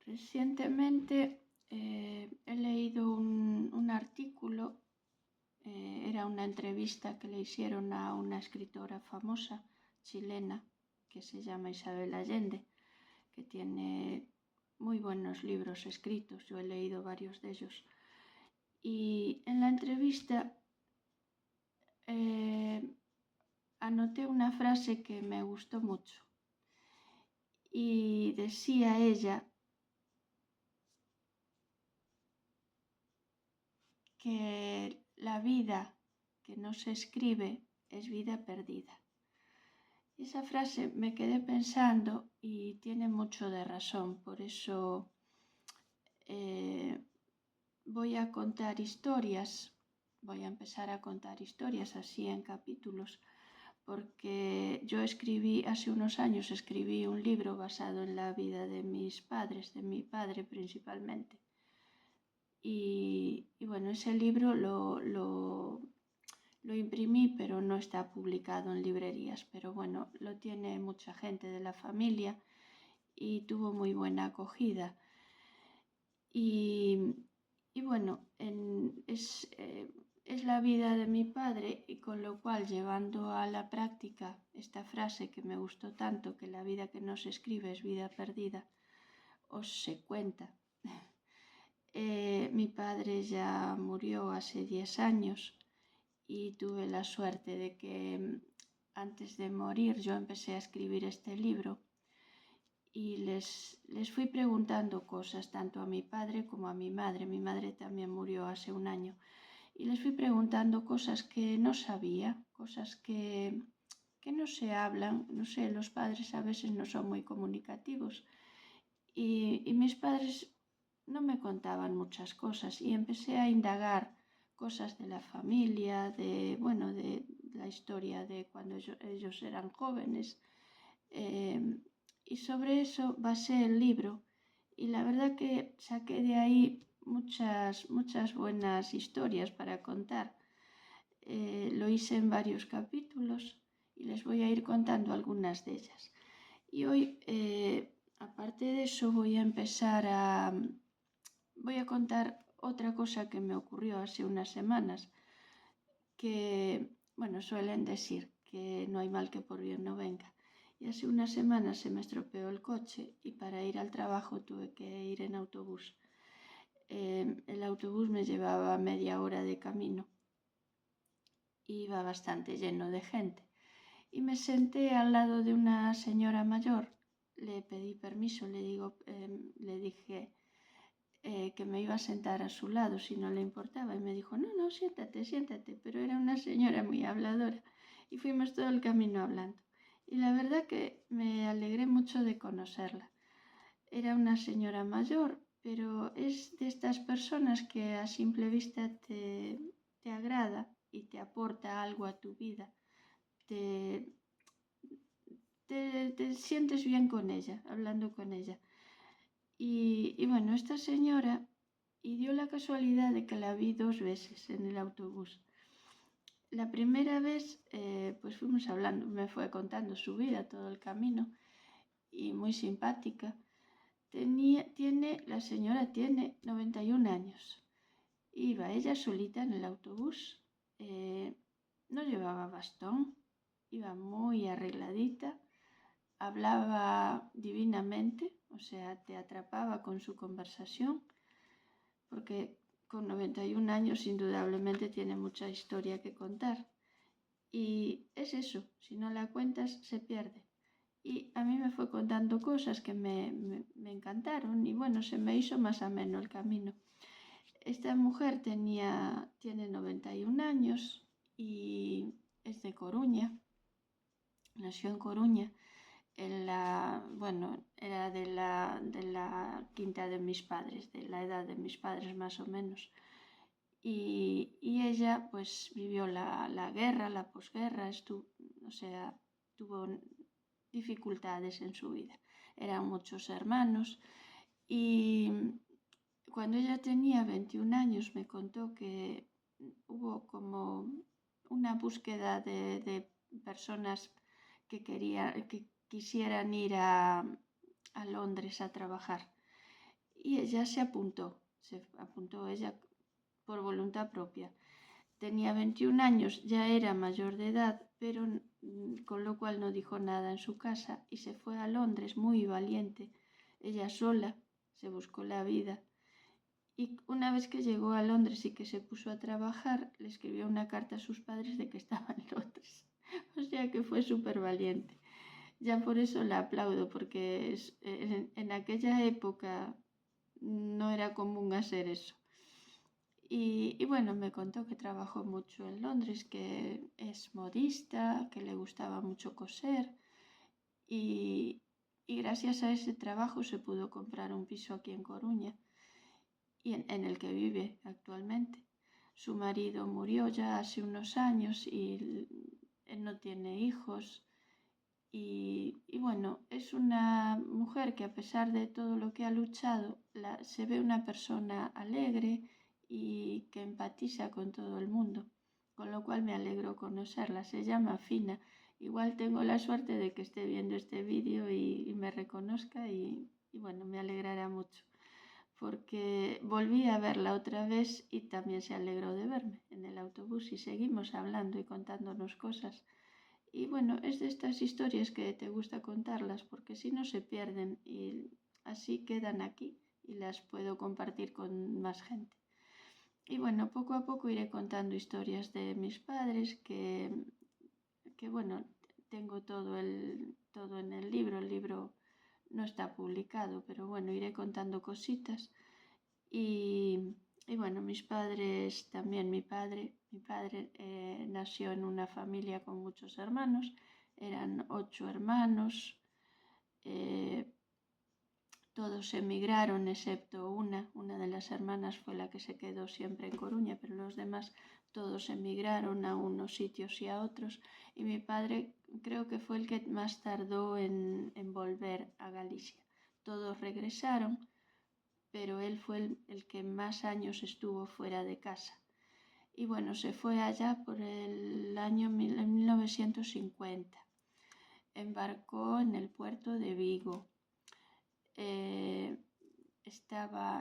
Recientemente he leído un artículo, era una entrevista que le hicieron a una escritora famosa chilena que se llama Isabel Allende, que tiene muy buenos libros escritos, yo he leído varios de ellos. Y en la entrevista anoté una frase que me gustó mucho y decía ella que la vida que no se escribe es vida perdida. Esa frase me quedé pensando y tiene mucho de razón, por eso voy a contar historias, voy a empezar a contar historias así en capítulos, porque yo hace unos años escribí un libro basado en la vida de mis padres, de mi padre principalmente. Y bueno, ese libro lo imprimí, pero no está publicado en librerías. Pero bueno, lo tiene mucha gente de la familia y tuvo muy buena acogida. Y bueno, es la vida de mi padre, y con lo cual, llevando a la práctica esta frase que me gustó tanto, que la vida que no se escribe es vida perdida, os se cuenta. Mi padre ya murió hace 10 años y tuve la suerte de que antes de morir yo empecé a escribir este libro y les fui preguntando cosas tanto a mi padre como a mi madre. Mi madre también murió hace un año y les fui preguntando cosas que no sabía, cosas que no se hablan. No sé, los padres a veces no son muy comunicativos y mis padres no me contaban muchas cosas y empecé a indagar cosas de la familia, de la historia de cuando ellos eran jóvenes, y sobre eso basé el libro y la verdad que saqué de ahí muchas buenas historias para contar. Lo hice en varios capítulos y les voy a ir contando algunas de ellas. Y hoy, aparte de eso, voy a contar otra cosa que me ocurrió hace unas semanas, que, bueno, suelen decir que no hay mal que por bien no venga. Y hace unas semanas se me estropeó el coche y para ir al trabajo tuve que ir en autobús. El autobús me llevaba media hora de camino. Iba bastante lleno de gente. Y me senté al lado de una señora mayor. Le pedí permiso, le dije que me iba a sentar a su lado si no le importaba. Y me dijo, no, siéntate. Pero era una señora muy habladora. Y fuimos todo el camino hablando. Y la verdad que me alegré mucho de conocerla. Era una señora mayor, pero es de estas personas que a simple vista te agrada y te aporta algo a tu vida. Te sientes bien con ella, hablando con ella. Y bueno, esta señora, y dio la casualidad de que la vi 2 veces en el autobús. La primera vez, pues fuimos hablando, me fue contando su vida todo el camino y muy simpática. La señora tiene 91 años. Iba ella solita en el autobús, no llevaba bastón, iba muy arregladita, hablaba divinamente, o sea, te atrapaba con su conversación, porque con 91 años indudablemente tiene mucha historia que contar. Y es eso, si no la cuentas se pierde. Y a mí me fue contando cosas que me encantaron y bueno, se me hizo más ameno el camino. Esta mujer tiene 91 años y es de Coruña, nació en Coruña. Era de la quinta de mis padres, de la edad de mis padres más o menos. Y ella pues vivió la guerra, la posguerra, tuvo dificultades en su vida. Eran muchos hermanos y cuando ella tenía 21 años me contó que hubo como una búsqueda de personas que quisieran ir a Londres a trabajar. y ella se apuntó ella por voluntad propia. Tenía 21 años, ya era mayor de edad, pero con lo cual no dijo nada en su casa y se fue a Londres muy valiente. Ella sola se buscó la vida. Y una vez que llegó a Londres y que se puso a trabajar, le escribió una carta a sus padres de que estaba en Londres. O sea que fue súper valiente. Ya por eso la aplaudo, porque en aquella época no era común hacer eso. Y bueno, me contó que trabajó mucho en Londres, que es modista, que le gustaba mucho coser y, y gracias a ese trabajo se pudo comprar un piso aquí en Coruña y en el que vive actualmente. Su marido murió ya hace unos años y él no tiene hijos. Y bueno, es una mujer que a pesar de todo lo que ha luchado, se ve una persona alegre y que empatiza con todo el mundo, con lo cual me alegro conocerla. Se llama Fina. Igual tengo la suerte de que esté viendo este vídeo y me reconozca y bueno, me alegrará mucho, porque volví a verla otra vez y también se alegró de verme en el autobús y seguimos hablando y contándonos cosas. Y bueno, es de estas historias que te gusta contarlas porque si no se pierden y así quedan aquí y las puedo compartir con más gente. Y bueno, poco a poco iré contando historias de mis padres que bueno, tengo todo en el libro no está publicado, pero bueno, iré contando cositas. Y bueno, mis padres, también mi padre nació en una familia con muchos hermanos, eran 8 hermanos, eh, todos emigraron excepto una de las hermanas fue la que se quedó siempre en Coruña, pero los demás todos emigraron a unos sitios y a otros. Y mi padre creo que fue el que más tardó en volver a Galicia. Todos regresaron, pero él fue el que más años estuvo fuera de casa. Y bueno, se fue allá por el año 1950. Embarcó en el puerto de Vigo.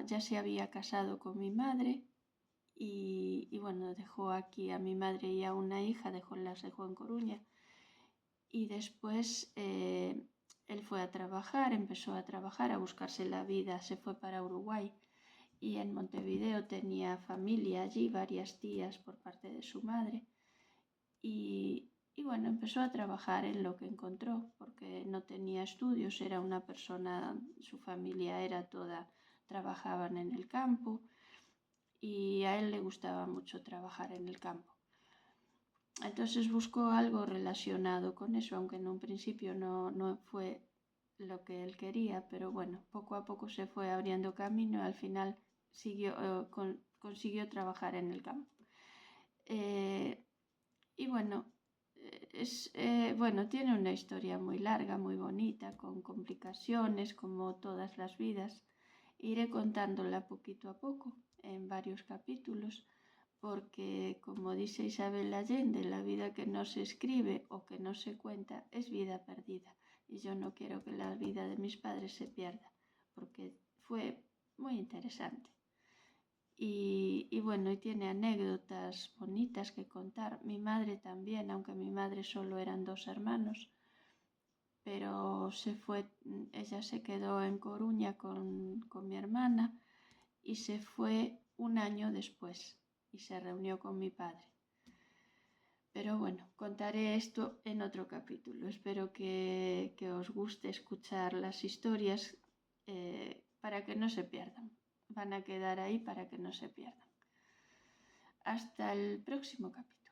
Ya se había casado con mi madre y bueno, dejó aquí a mi madre y a una hija, las dejó en Coruña. Y después él fue a trabajar, empezó a trabajar, a buscarse la vida, se fue para Uruguay. Y en Montevideo tenía familia allí, varias tías por parte de su madre. Y bueno, empezó a trabajar en lo que encontró, porque no tenía estudios, era una persona, su familia era toda, trabajaban en el campo y a él le gustaba mucho trabajar en el campo. Entonces buscó algo relacionado con eso, aunque en un principio no fue lo que él quería, pero bueno, poco a poco se fue abriendo camino y al final consiguió trabajar en el campo. Y bueno, tiene una historia muy larga, muy bonita, con complicaciones, como todas las vidas. Iré contándola poquito a poco, en varios capítulos, porque como dice Isabel Allende, la vida que no se escribe o que no se cuenta es vida perdida. Y yo no quiero que la vida de mis padres se pierda, porque fue muy interesante. Y bueno, y tiene anécdotas bonitas que contar. Mi madre también, aunque mi madre solo eran 2 hermanos, pero ella se quedó en Coruña con mi hermana y se fue un año después y se reunió con mi padre. Pero bueno, contaré esto en otro capítulo. Espero que os guste escuchar las historias para que no se pierdan. Van a quedar ahí para que no se pierdan. Hasta el próximo capítulo.